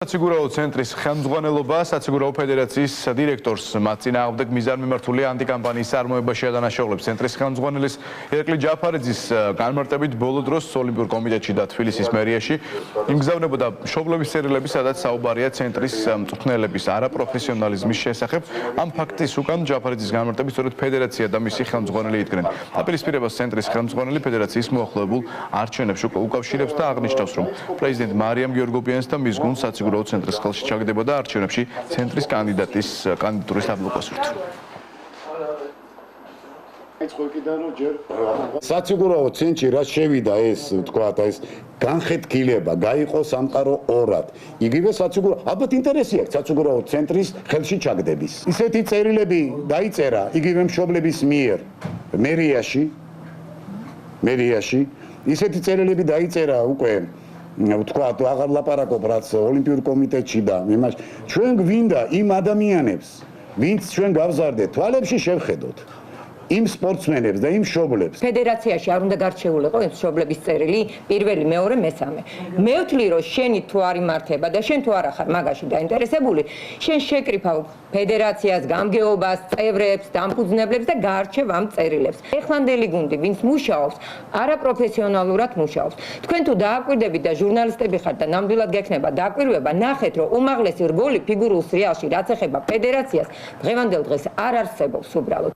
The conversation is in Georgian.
საციგურაო ცენტრის ხელმძღვანელობა საციგურაო ფედერაციის დირექტორს მათ წინააღმდეგ მიზანმიმართული ანტიკამპანიის წარმოებაში ადანაშაულებს. ცენტრის ხელმძღვანელის ირაკლი ჯაფარიძის განმარტებით ბოლო დროს ოლიმპიურ კომიტეტში და თბილისის მერიაში იმგზავნებოდა მშობლების წერილები, სადაც საუბარია ცენტრის მწვრთნელების არაპროფესიონალიზმის შესახებ. ამ ფაქტის უკან ჯაფარიძის განმარტებით სწორედ ფედერაცია და მისი ხელმძღვანელი იდგნენ. დაპირისპირებას ცენტრის ხელმძღვანელი ფედერაციის მოახლოებულ არჩევნებს უკავშირებს და აღნიშნავს, რომ პრეზიდენტ მარიამ გიორგოპიანს და მის გუნდს საციგურაო ცენტრის ხელში ჩაგდებოდა არჩევნებში ცენტრის კანდიდატის კანდიდატურის დაბლოკოსურთ. საციგურაო ცენტრში რაც შევიდა ეს თქვათ ეს განხეთქილება გაიყო სამყარო ორად. იგივე საციგურაო ალბათ ინტერესი აქვს საციგურაო ცენტრის ხელში ჩაგდების. ისეთი წერილები დაიწერა იგივე მშობლების მიერ მერიაში ისეთი წერილები დაიწერა უკვე თქვათ აღარ ლაპარაკობ რაც ოლიმპიურ კომიტეტში და იმას ჩვენ გვინდა იმ ადამიანებს ვინც ჩვენ გავზარდეთ თვალებში შევხედოთ იმ სპორტსმენებს და იმ მშობლებს. ფედერაციაში არ უნდა გარჩეულიყო იმ მშობლების წერილი პირველი, მეორე, მესამე. მე ვთვლი რომ შენი თუ არ იმართება და შენ თუ არ ახარ მაგაში დაინტერესებული, შენ შეკრიფავ ფედერაციას, გამგეობას, წევრებს, დამფუძნებლებს და გაარჩევ ამ წერილებს. ეხლანდელი გუნდი, ვინც მუშაობს, არაპროფესიონალურად მუშაობს. თქვენ თუ დააკვირდებით და ჟურნალისტები ხართ და ნამდვილად გექნება დაკვირვება, ნახეთ რომ უმაღლესი რგოლი ფიგურულ სრიალში რაც ეხება ფედერაციას, დღევანდელ დღეს არ არსებობს უბრალოდ.